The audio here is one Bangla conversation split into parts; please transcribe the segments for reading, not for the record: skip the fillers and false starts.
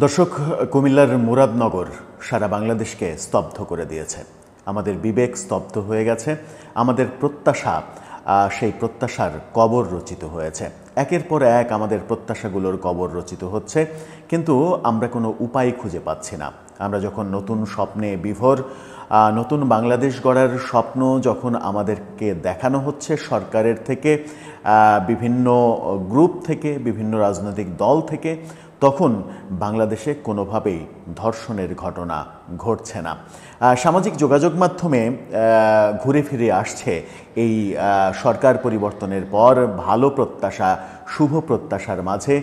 দর্শক, কুমিল্লার মুরাদনগর সারা বাংলাদেশকে স্তব্ধ করে দিয়েছে। আমাদের বিবেক স্তব্ধ হয়ে গেছে, আমাদের প্রত্যাশা সেই প্রত্যাশার কবর রচিত হয়েছে। একের পর এক আমাদের প্রত্যাশাগুলোর কবর রচিত হচ্ছে, কিন্তু আমরা কোনো উপায় খুঁজে পাচ্ছি না। আমরা যখন নতুন স্বপ্নে বিভোর, নতুন বাংলাদেশ গড়ার স্বপ্ন যখন আমাদেরকে দেখানো হচ্ছে সরকারের থেকে, বিভিন্ন গ্রুপ থেকে, বিভিন্ন রাজনৈতিক দল থেকে, তখন বাংলাদেশে কোনোভাবেই ধর্ষণের ঘটনা ঘটছে না। সামাজিক যোগাযোগ মাধ্যমে ঘুরে ফিরে আসছে এই সরকার পরিবর্তনের পর ভালো প্রত্যাশা, শুভ প্রত্যাশার মাঝে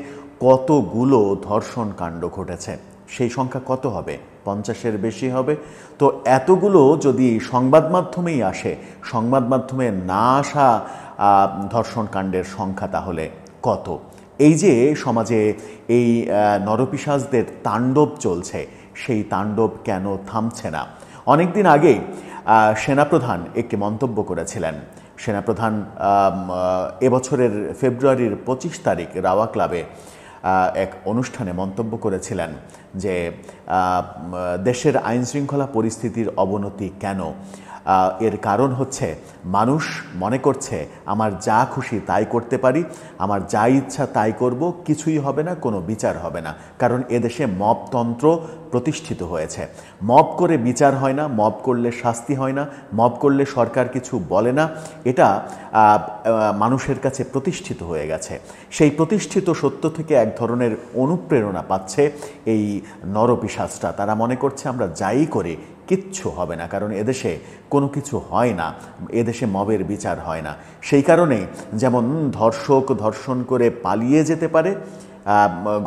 কতগুলো ধর্ষণ কাণ্ড ঘটেছে। সেই সংখ্যা কত হবে? 50-এর বেশি হবে। তো এতগুলো যদি সংবাদ মাধ্যমেই আসে, সংবাদ মাধ্যমে না আসা ধর্ষণ কাণ্ডের সংখ্যা তাহলে কত? এই যে সমাজে এই নরপিশাচদের তাণ্ডব চলছে, সেই তাণ্ডব কেন থামছে না? অনেকদিন আগেই সেনাপ্রধান একটি মন্তব্য করেছিলেন। সেনাপ্রধান এবছরের ফেব্রুয়ারির 25 তারিখ রাওয়া ক্লাবে এক অনুষ্ঠানে মন্তব্য করেছিলেন যে দেশের আইনশৃঙ্খলা পরিস্থিতির অবনতি কেন? এর কারণ হচ্ছে মানুষ মনে করছে আমার যা খুশি তাই করতে পারি, আমার যা ইচ্ছা তাই করব, কিছুই হবে না, কোনো বিচার হবে না। কারণ এদেশে মবতন্ত্র প্রতিষ্ঠিত হয়েছে। মব করে বিচার হয় না, মব করলে শাস্তি হয় না, মব করলে সরকার কিছু বলে না। এটা মানুষের কাছে প্রতিষ্ঠিত হয়ে গেছে। সেই প্রতিষ্ঠিত সত্য থেকে এক ধরনের অনুপ্রেরণা পাচ্ছে এই নরপিশাচরা। তারা মনে করছে আমরা যাই করি কিচ্ছু হবে না, কারণ এদেশে কোনো কিছু হয় না, এদেশে মবের বিচার হয় না। সেই কারণে যেমন ধর্ষক ধর্ষণ করে পালিয়ে যেতে পারে,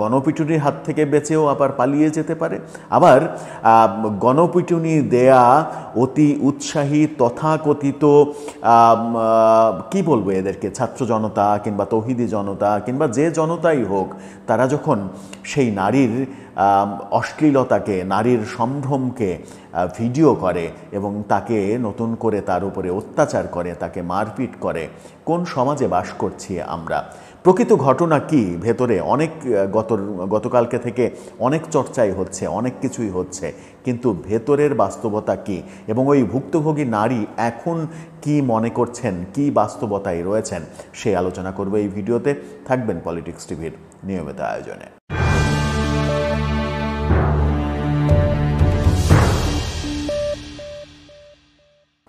গণপিটুনির হাত থেকে বেঁচেও আবার পালিয়ে যেতে পারে, আবার গণপিটুনি দেয়া অতি উৎসাহী তথাকথিত কি বলবো এদেরকে, ছাত্র জনতা কিংবা তৌহিদি জনতা কিংবা যে জনতাই হোক, তারা যখন সেই নারীর অশ্লীলতাকে, নারীর সম্ভ্রমকে ভিডিও করে এবং তাকে নতুন করে তার উপরে অত্যাচার করে, তাকে মারপিট করে, কোন সমাজে বাস করছি আমরা? প্রকৃত ঘটনা কি ভেতরে? অনেক গতকালকে থেকে অনেক চর্চাই হচ্ছে, অনেক কিছুই হচ্ছে, কিন্তু ভেতরের বাস্তবতা কি এবং ওই ভুক্তভোগী নারী এখন কি মনে করছেন, কি বাস্তবতায় রয়েছেন, সেই আলোচনা করব এই ভিডিওতে। থাকবেন পলিটিক্স টিভির নিয়মিত আয়োজনে।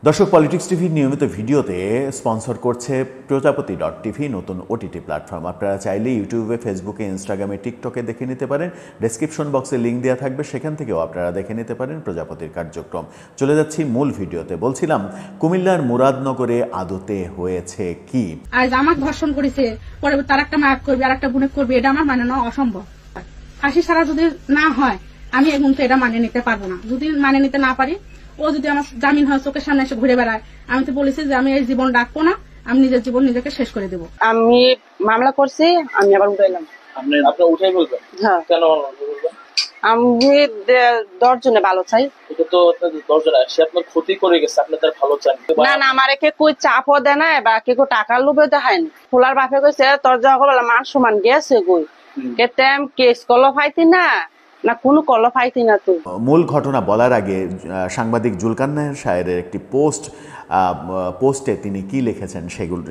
দর্শক, পলিটিক্স টিভির নিয়মিত ভিডিওতে স্পন্সর করছে প্রজাপতি.টিভি, নতুন ওটিটি প্ল্যাটফর্ম। আপনারা চাইলে ইউটিউবে, ফেসবুকে, ইনস্টাগ্রামে, টিকটকে দেখে নিতে পারেন। ডেসক্রিপশন বক্সে লিঙ্ক দেওয়া থাকবে, সেখান থেকেও আপনারা দেখে নিতে পারেন প্রজাপতির কার্যক্রম। চলে যাচ্ছি মূল ভিডিওতে। বলছিলাম, কুমিল্লার মুরাদনগরে আদতে হয়েছে কি? আজ আমাকে ধর্ষণ করেছে, পরে তার একটা মায়াক করবে, আর একটা বুনে করবে, এটা আমার মানে নেওয়া অসম্ভব। ফাঁসি ছাড়া যদি না হয় আমি এখন তো এটা মানিয়ে নিতে পারবো না। যদি মানিয়ে নিতে না পারি, ও যদি আমার জামিন হয়, চোখের সামনে এসে ঘুরে বেড়ায়, আমি তো বলেছি যে আমি এই জীবন রাখবো না, আমি নিজের জীবন নিজেকে শেষ করে দেবো। আমি মামলা করছি, আমি আবার উঠাইলাম। আপনি উঠাই বলবেন? হ্যাঁ। কেন বলবেন? আমি 10 জনে ভালো চাই। এটা তো 10 জন সে আপনার ক্ষতি করে গেছে, আপনি তার ভালো চান না? না, আমার কে কই চাপও দেয় না বা কে টাকার লোভে দেখায় না। খোলার বাপে কইছে তোর যখন মান সমান গেছে কই কেতেম কেস কল ফাইতি না না কোনো কল ফাইতি না। তুই মূল ঘটনা বলার আগে সাংবাদিক জুলকান্নাহের শায়ের একটি পোস্টে তিনি কি লিখেছেন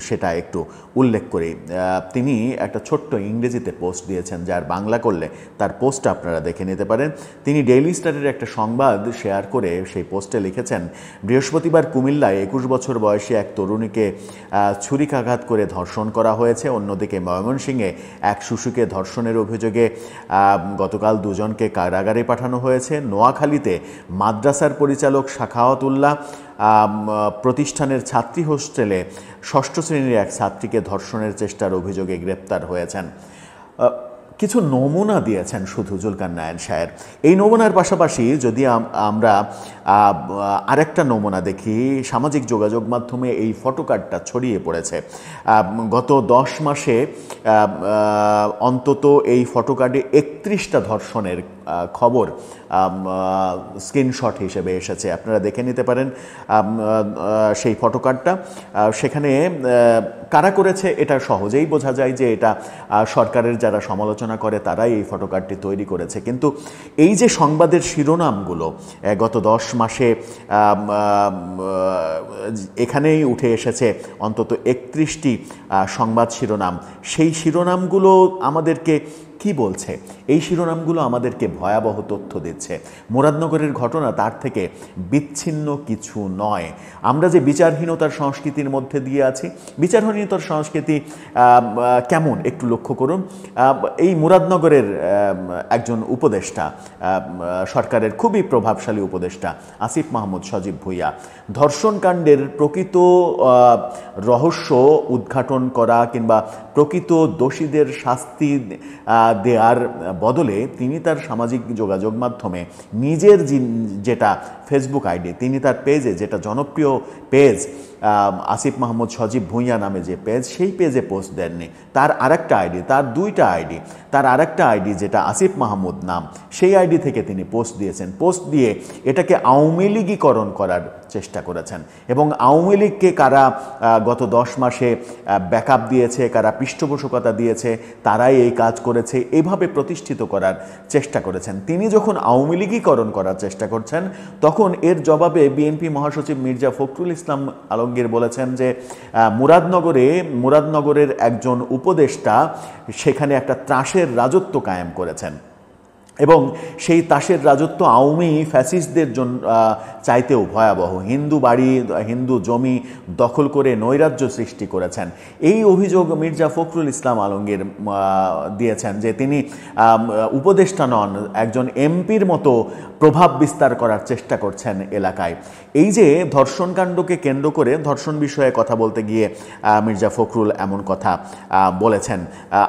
সেটা একটু উল্লেখ করি। তিনি একটা ছোট্ট ইংরেজিতে পোস্ট দিয়েছেন, যার বাংলা করলে তার পোস্টটা আপনারা দেখে নিতে পারেন। তিনি ডেইলি স্টারের একটা সংবাদ শেয়ার করে সেই পোস্টে লিখেছেন, বৃহস্পতিবার কুমিল্লায় 21 বছর বয়সী এক তরুণীকে ছুরিকাঘাত করে ধর্ষণ করা হয়েছে। অন্যদিকে ময়মনসিংহে এক শিশুকে ধর্ষণের অভিযোগে গতকাল 2 জনকে কারাগারে পাঠানো হয়েছে। নোয়াখালীতে মাদ্রাসার পরিচালক সাখাওয়াতুল্লাহ প্রতিষ্ঠানের ছাত্রী হোস্টেলে 6ষ্ঠ শ্রেণীর এক ছাত্রীকে ধর্ষণের চেষ্টার অভিযোগে গ্রেপ্তার হয়েছেন। কিছু নমুনা দিয়েছেন শুধু জুলকান্নায়ের শায়ের। এই নমুনার পাশাপাশি যদি আমরা আরেকটা নমুনা দেখি, সামাজিক যোগাযোগ মাধ্যমে এই ফটোকার্ডটা ছড়িয়ে পড়েছে। গত 10 মাসে অন্তত এই ফটোকার্ডে 31টা ধর্ষণের খবর স্ক্রিনশট হিসেবে এসেছে। আপনারা দেখে নিতে পারেন সেই ফটোকার্ডটা। সেখানে কারা করেছে এটা সহজেই বোঝা যায় যে এটা সরকারের যারা সমালোচনা সমালোচনা করে তারাই এই ফটোকার্ডটি তৈরি করেছে। কিন্তু এই যে সংবাদের শিরোনামগুলো গত 10 মাসে এখানেই উঠে এসেছে অন্তত 31টি সংবাদ শিরোনাম, সেই শিরোনামগুলো আমাদেরকে কি বলছে? এই শিরোনামগুলো আমাদেরকে ভয়াবহ তথ্য দিচ্ছে। মুরাদনগরের ঘটনা তার থেকে বিচ্ছিন্ন কিছু নয়। আমরা যে বিচারহীনতার সংস্কৃতির মধ্যে দিয়ে আছি, বিচারহীনতার সংস্কৃতি কেমন একটু লক্ষ্য করুন। এই মুরাদনগরের একজন উপদেষ্টা, সরকারের খুবই প্রভাবশালী উপদেষ্টা আসিফ মাহমুদ সজীব ভুঁইয়া, ধর্ষণকাণ্ডের প্রকৃত রহস্য উদ্ঘাটন করা কিংবা প্রকৃত দোষীদের শাস্তি দেওয়ার বদলে তিনি তার সামাজিক যোগাযোগ মাধ্যমে নিজের যেটা ফেসবুক আইডি, তিনি তার পেজে, যেটা জনপ্রিয় পেজ আসিফ মাহমুদ সজীব ভুঁইয়া নামে যে পেজ, সেই পেজে পোস্ট দেননি। তার আরেকটা আইডি, তার দুইটা আইডি, তার আরেকটা আইডি যেটা আসিফ মাহমুদ নাম, সেই আইডি থেকে তিনি পোস্ট দিয়েছেন। পোস্ট দিয়ে এটাকে আওয়ামী লীগীকরণ করার চেষ্টা করেছেন এবং আওয়ামী লীগকে কারা গত 10 মাসে ব্যাকআপ দিয়েছে, কারা পৃষ্ঠপোষকতা দিয়েছে, তারাই এই কাজ করেছে, এভাবে প্রতিষ্ঠিত করার চেষ্টা করেছেন। তিনি যখন আওয়ামী লীগীকরণ করার চেষ্টা করছেন, তখন এর জবাবে বিএনপি মহাসচিব মির্জা ফখরুল ইসলাম আলমগীর বলেছেন যে মুরাদনগরের একজন উপদেষ্টা সেখানে একটা ত্রাসের রাজত্ব কায়েম করেছেন এবং সেই তাসের রাজত্ব আওয়ামী ফ্যাসিস্টদের জন্য চাইতেও ভয়াবহ। হিন্দু বাড়ি, হিন্দু জমি দখল করে নৈরাজ্য সৃষ্টি করেছেন। এই অভিযোগ মির্জা ফখরুল ইসলাম আলমগীর দিয়েছেন যে তিনি উপদেষ্টা নন, একজন এমপির মতো প্রভাব বিস্তার করার চেষ্টা করছেন এলাকায়। এই যে ধর্ষণকাণ্ডকে কেন্দ্র করে ধর্ষণ বিষয়ে কথা বলতে গিয়ে মির্জা ফখরুল এমন কথা বলেছেন।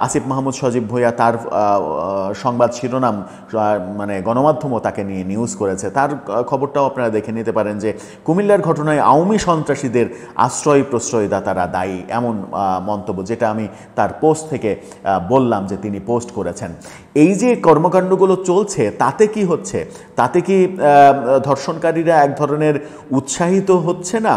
আসিফ মাহমুদ সজীব ভুঁইয়া তার সংবাদ শিরোনাম, মানে গণমাধ্যমও তাকে নিয়ে নিউজ করেছে। তার খবরটাও আপনারা দেখে নিতে পারেন যে কুমিল্লার ঘটনায় আওয়ামী সন্ত্রাসীদের আশ্রয় প্রশ্রয়দাতারা দায়ী, এমন মন্তব্য, যেটা আমি তার পোস্ট থেকে বললাম যে তিনি পোস্ট করেছেন। এই যে কর্মকাণ্ডগুলো চলছে, তাতে কি হচ্ছে? তাতে কি ধর্ষণকারীরা এক ধরনের উৎসাহিত হচ্ছে না?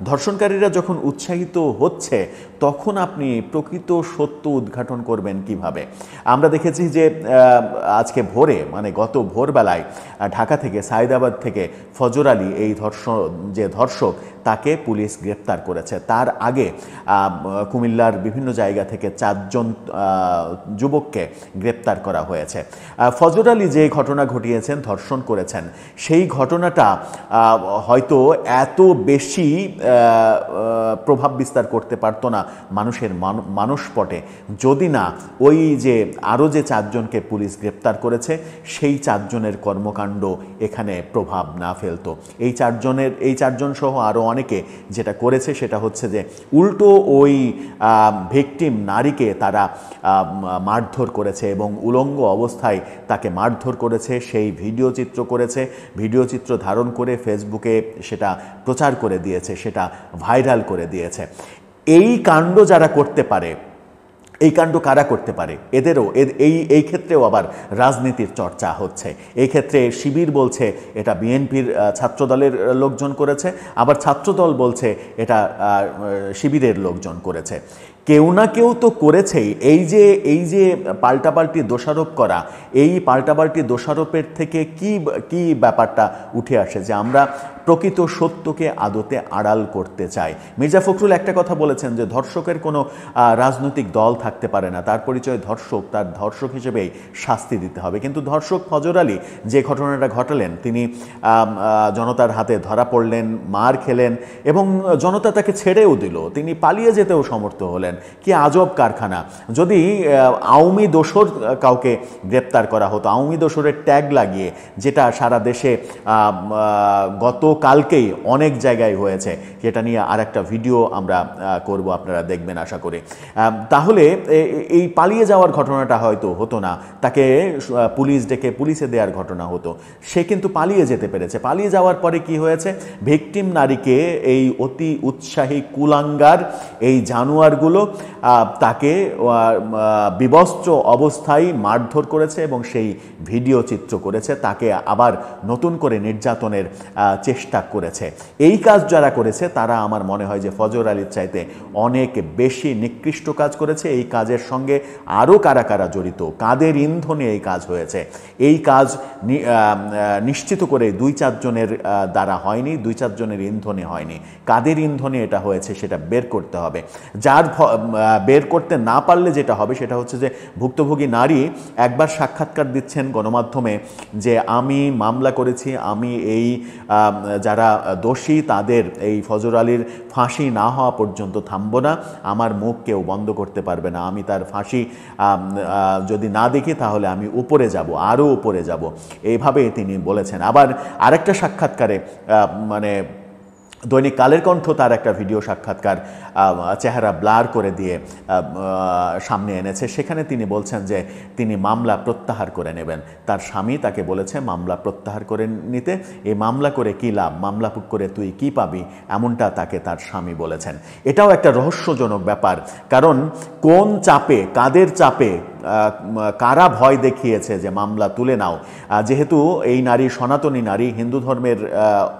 ধর্ষণকারীরা যখন উৎসাহিত হচ্ছে, তখন আপনি প্রকৃত সত্য উদ্ঘাটন করবেন কিভাবে? আমরা দেখেছি যে আজকে ভোরে, মানে গত ভোরবেলায় ঢাকা থেকে, সায়দাবাদ থেকে ফজর আলী, এই ধর্ষক, তাকে পুলিশ গ্রেপ্তার করেছে। তার আগে কুমিল্লার বিভিন্ন জায়গা থেকে 4 জন যুবককে গ্রেপ্তার করা হয়েছে। ফজর আলী যে ঘটনা ঘটিয়েছেন, ধর্ষণ করেছেন, সেই ঘটনাটা হয়তো এত বেশি প্রভাব বিস্তার করতে পারতো না মানুষের মানসপটে, যদি না ওই যে আরও যে 4 জনকে পুলিশ গ্রেপ্তার করেছে, সেই 4 জনের কর্মকাণ্ড এখানে প্রভাব না ফেলতো। এই 4 জন সহ আরও অনেকে যেটা করেছে সেটা হচ্ছে যে উল্টো ওই ভিকটিম নারীকে তারা মারধর করেছে এবং উলঙ্গ অবস্থায় তাকে মারধর করেছে, সেই ভিডিও চিত্র করেছে, ভিডিও চিত্র ধারণ করে ফেসবুকে সেটা প্রচার করে দিয়েছে, সেটা ভাইরাল করে দিয়েছে। এই কাণ্ড যারা করতে পারে, এই কাণ্ড কারা করতে পারে? এদেরও এই ক্ষেত্রেও আবার রাজনীতির চর্চা হচ্ছে। এই ক্ষেত্রে শিবির বলছে এটা বিএনপির ছাত্রদলের লোকজন করেছে, আবার ছাত্রদল বলছে এটা শিবিরের লোকজন করেছে। কেউ না কেউ তো করেছেই। এই যে পাল্টাপাল্টি দোষারোপ করা, এই পাল্টাপাল্টি দোষারোপের থেকে কি ব্যাপারটা উঠে আসে যে আমরা প্রকৃত সত্যকে আদতে আড়াল করতে চাই। মির্জা ফখরুল একটা কথা বলেছেন যে ধর্ষকের কোনো রাজনৈতিক দল থাকতে পারে না, তার পরিচয় ধর্ষক, তার ধর্ষক হিসেবেই শাস্তি দিতে হবে। কিন্তু ধর্ষক ফজর আলী যে ঘটনাটা ঘটালেন, তিনি জনতার হাতে ধরা পড়লেন, মার খেলেন এবং জনতা তাকে ছেড়েও দিল, তিনি পালিয়ে যেতেও সমর্থ হলেন। কি আজব কারখানা! যদি আওয়ামী দোসর কাউকে গ্রেপ্তার করা হতো, আওয়ামী দোসরের ট্যাগ লাগিয়ে, যেটা সারা দেশে গতকালকেই অনেক জায়গায় হয়েছে, যেটা নিয়ে আরেকটা ভিডিও আমরা করব, আপনারা দেখবেন আশা করি, তাহলে এই পালিয়ে যাওয়ার ঘটনাটা হয়তো হতো না, তাকে পুলিশ ডেকে পুলিশে দেওয়ার ঘটনা হতো। সে কিন্তু পালিয়ে যেতে পেরেছে। পালিয়ে যাওয়ার পরে কি হয়েছে? ভিকটিম নারীকে এই অতি উৎসাহী কুলাঙ্গার এই জানোয়ারগুলো তাকে বিবস্ত্র অবস্থায় মারধর করেছে এবং সেই ভিডিও চিত্র করেছে, তাকে আবার নতুন করে নির্যাতনের চেষ্টা করেছে। এই কাজ যারা করেছে তারা আমার মনে হয় যে ফজর আলীর চাইতে অনেক বেশি নিকৃষ্ট কাজ করেছে। এই কাজের সঙ্গে আরও কারা কারা জড়িত, কাদের ইন্ধনে এই কাজ হয়েছে, এই কাজ নিশ্চিত করে 2-4 জনের দ্বারা হয়নি, 2-4 জনের ইন্ধনে হয়নি। কাদের ইন্ধনে এটা হয়েছে সেটা বের করতে হবে। যার বের করতে না পারলে যেটা হবে সেটা হচ্ছে যে ভুক্তভোগী নারী একবার সাক্ষাৎকার দিচ্ছেন গণমাধ্যমে যে আমি মামলা করেছি, আমি এই যারা দোষী তাদের এই ফজর আলীর ফাঁসি না হওয়া পর্যন্ত থামবো না, আমার মুখ কেউ বন্ধ করতে পারবে না, আমি তার ফাঁসি যদি না দেখি তাহলে আমি উপরে যাব, আরও উপরে যাব, এইভাবে তিনি বলেছেন। আবার আরেকটা সাক্ষাৎকারে মানে দৈনিক কালের কণ্ঠ তার একটা ভিডিও সাক্ষাৎকার চেহারা ব্লার করে দিয়ে সামনে এনেছে। সেখানে তিনি বলছেন যে তিনি মামলা প্রত্যাহার করে নেবেন। তার স্বামী তাকে বলেছে মামলা প্রত্যাহার করে নিতে। এই মামলা করে কী লাভ, মামলা করে তুই কি পাবি, এমনটা তাকে তার স্বামী বলেছেন। এটাও একটা রহস্যজনক ব্যাপার, কারণ কোন চাপে, কাদের চাপে, কারা ভয় দেখিয়েছে যে মামলা তুলে নাও। যেহেতু এই নারী সনাতনী নারী, হিন্দু ধর্মের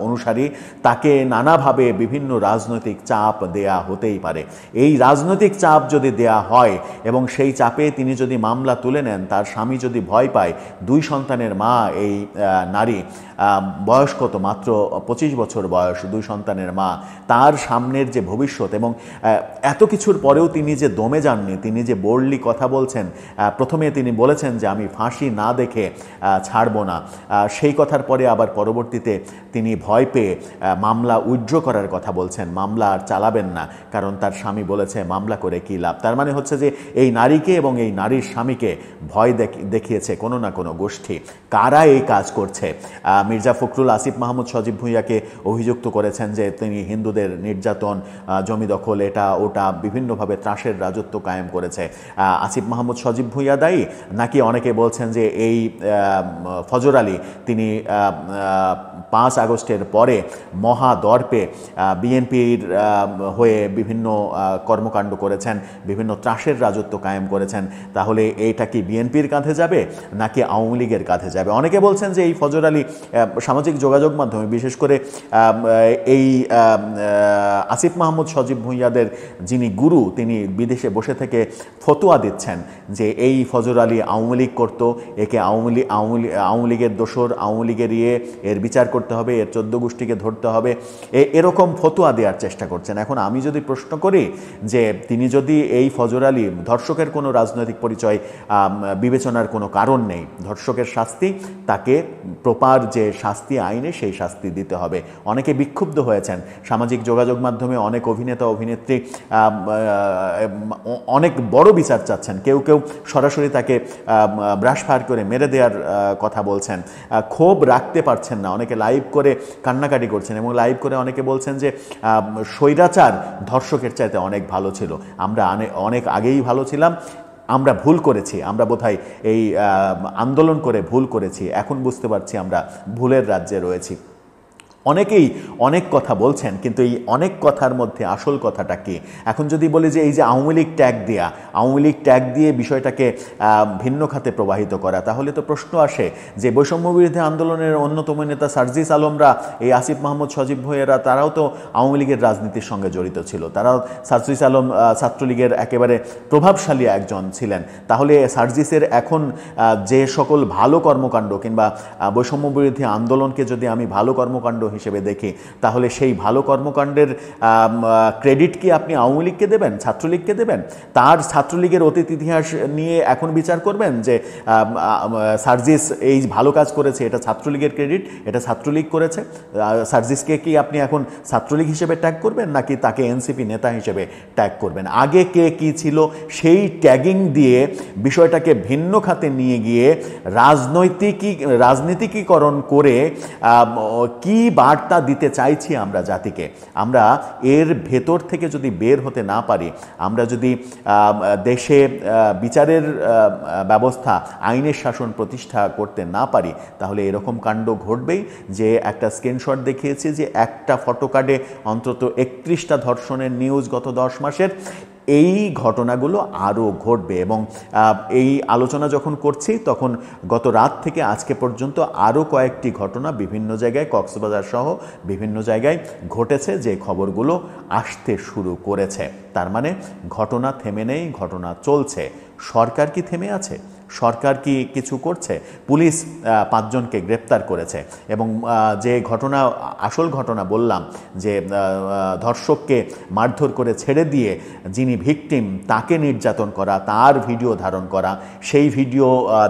অনুসারী, তাকে নানাভাবে বিভিন্ন রাজনৈতিক চাপ দেয়া হতেই পারে। এই রাজনৈতিক চাপ যদি দেয়া হয় এবং সেই চাপে তিনি যদি মামলা তুলে নেন, তার স্বামী যদি ভয় পায়, 2 সন্তানের মা এই নারী, বয়স কত, মাত্র 25 বছর বয়স, 2 সন্তানের মা, তার সামনের যে ভবিষ্যৎ, এবং এত কিছুর পরেও তিনি যে দমে যাননি, তিনি যে বোল্ডলি কথা বলছেন। প্রথমে তিনি বলেছেন যে আমি ফাঁসি না দেখে ছাড়ব না, সেই কথার পরে আবার পরবর্তীতে তিনি ভয় পেয়ে মামলা উইথড্র করার কথা বলছেন, মামলা আর চালাবেন না, কারণ তার স্বামী বলেছে মামলা করে কী লাভ। তার মানে হচ্ছে যে এই নারীকে এবং এই নারীর স্বামীকে ভয় দেখিয়েছে কোনো না কোনো গোষ্ঠী। কারা এই কাজ করছে? মির্জা ফখরুল আসিফ মাহমুদ সজীব ভুঁইয়াকে অভিযুক্ত করেছেন যে তিনি হিন্দুদের নির্যাতন, জমি দখল, এটা ওটা বিভিন্নভাবে ত্রাসের রাজত্ব কায়েম করেছে। আসিফ মাহমুদ সজীব ভুঁইয়া দায়ী, নাকি অনেকে বলছেন যে এই ফজর আলী তিনি 5 আগস্টের পরে মহাদর্পে বিএনপির হয়ে বিভিন্ন কর্মকাণ্ড করেছেন, বিভিন্ন ত্রাসের রাজত্ব কায়েম করেছেন। তাহলে এইটা কি বিএনপির কাঁধে যাবে নাকি আওয়ামী লীগের কাঁধে যাবে? অনেকে বলছেন যে এই ফজর আলী সামাজিক যোগাযোগ মাধ্যমে, বিশেষ করে এই আসিফ মাহমুদ সজীব ভুঁইয়াদের যিনি গুরু, তিনি বিদেশে বসে থেকে ফতোয়া দিচ্ছেন যে এই ফজর আলী আওয়ামী লীগ করতো, একে আওয়ামী লীগের দোসর, আওয়ামী লীগের এর বিচার করতে হবে, এর 14 গোষ্ঠীকে ধরতে হবে, এরকম ফতোয়া দেওয়ার চেষ্টা করছেন। এখন আমি যদি প্রশ্ন করি যে তিনি যদি এই ফজর আলী, ধর্ষকের কোনো রাজনৈতিক পরিচয় বিবেচনার কোনো কারণ নেই, ধর্ষকের শাস্তি, তাকে প্রপার যে শাস্তি আইনে সেই শাস্তি দিতে হবে। অনেকে বিক্ষুব্ধ হয়েছেন সামাজিক যোগাযোগ মাধ্যমে, অনেক অভিনেতা অভিনেত্রী অনেক বড় বিচার চাচ্ছেন, কেউ কেউ সরাসরি তাকে ব্রাশ ফায়ার করে মেরে দেওয়ার কথা বলছেন, ক্ষোভ রাখতে পারছেন না, অনেকে লাইভ করে কান্নাকাটি করছেন এবং লাইভ করে অনেকে বলছেন যে স্বৈরাচার ধর্ষকের চাইতে অনেক ভালো ছিল, আমরা অনেক আগেই ভালো ছিলাম, আমরা ভুল করেছি, আমরা বোধহয় এই আন্দোলন করে ভুল করেছি, এখন বুঝতে পারছি আমরা ভুলের রাজ্যে রয়েছি। অনেকেই অনেক কথা বলছেন, কিন্তু এই অনেক কথার মধ্যে আসল কথাটা কি? এখন যদি বলি যে এই যে আওয়ামী লীগ ট্যাগ দিয়ে বিষয়টাকে ভিন্ন খাতে প্রবাহিত করা, তাহলে তো প্রশ্ন আসে যে বৈষম্য বিরোধী আন্দোলনের অন্যতম নেতা সার্জিস আলমরা, এই আসিফ মাহমুদ সজীব ভুঁইয়ারা, তারাও তো আওয়ামী লীগের রাজনীতির সঙ্গে জড়িত ছিল, তারাও সার্জিস আলম ছাত্রলীগের একেবারে প্রভাবশালী একজন ছিলেন। তাহলে সার্জিসের এখন যে সকল ভালো কর্মকাণ্ড কিংবা বৈষম্য বিরোধী আন্দোলনকে যদি আমি ভালো কর্মকাণ্ড হিসেবে দেখি, তাহলে সেই ভালো কর্মকাণ্ডের ক্রেডিট কি আপনি আওয়ামী লীগকে দেবেন, ছাত্রলীগকে দেবেন? তার ছাত্রলীগের অতীত ইতিহাস নিয়ে এখন বিচার করবেন যে সার্জিস এই ভালো কাজ করেছে, এটা ছাত্রলীগের ক্রেডিট, এটা ছাত্রলীগ করেছে? সার্জিসকে কি আপনি এখন ছাত্রলীগ হিসেবে ট্যাগ করবেন নাকি তাকে এনসিপি নেতা হিসেবে ট্যাগ করবেন? আগে কে কি ছিল সেই ট্যাগিং দিয়ে বিষয়টাকে ভিন্ন খাতে নিয়ে গিয়ে রাজনীতিকীকরণ করে কি বার্তা দিতে চাইছি আমরা জাতিকে, আমরা এর ভেতর থেকে যদি বের হতে না পারি, আমরা যদি দেশে বিচারের ব্যবস্থা, আইনের শাসন প্রতিষ্ঠা করতে না পারি, তাহলে এরকম কাণ্ড ঘটবেই। যে একটা স্ক্রিনশট দেখিয়েছি যে একটা ফটোকার্ডে অন্তত 31টা ধর্ষণের নিউজ গত 10 মাসের, এই ঘটনাগুলো আরও ঘটবে। এবং এই আলোচনা যখন করছি তখন গত রাত থেকে আজকে পর্যন্ত আরও কয়েকটি ঘটনা বিভিন্ন জায়গায়, কক্সবাজার সহ বিভিন্ন জায়গায় ঘটেছে, যে খবরগুলো আসতে শুরু করেছে। তার মানে ঘটনা থেমে নেই, ঘটনা চলছে। সরকার কি থেমে আছে? সরকার কি কিছু করছে? পুলিশ 5 জনকে গ্রেপ্তার করেছে এবং যে ঘটনা, আসল ঘটনা বললাম যে ধর্ষককে মারধর করে ছেড়ে দিয়ে যিনি ভিকটিম তাকে নির্যাতন করা, তার ভিডিও ধারণ করা, সেই ভিডিও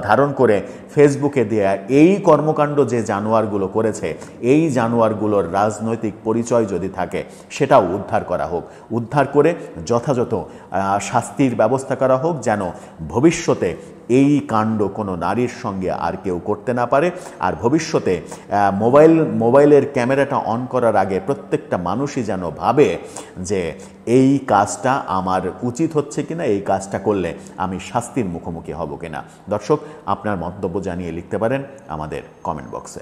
ধারণ করে ফেসবুকে দেয়া, এই কর্মকাণ্ড যে জানোয়ারগুলো করেছে, এই জানোয়ারগুলোর রাজনৈতিক পরিচয় যদি থাকে সেটাও উদ্ধার করা হোক। উদ্ধার করে যথাযথ শাস্তির ব্যবস্থা করা হোক, যেন ভবিষ্যতে এই কাণ্ড কোনো নারীর সঙ্গে আর কেউ করতে না পারে। আর ভবিষ্যতে মোবাইলের ক্যামেরাটা অন করার আগে প্রত্যেকটা মানুষই যেন ভাবে যে এই কাজটা আমার উচিত হচ্ছে কিনা, এই কাজটা করলে আমি শাস্তির মুখোমুখি হব কিনা। দর্শক, আপনার মন্তব্য জানিয়ে লিখতে পারেন আমাদের কমেন্ট বক্সে।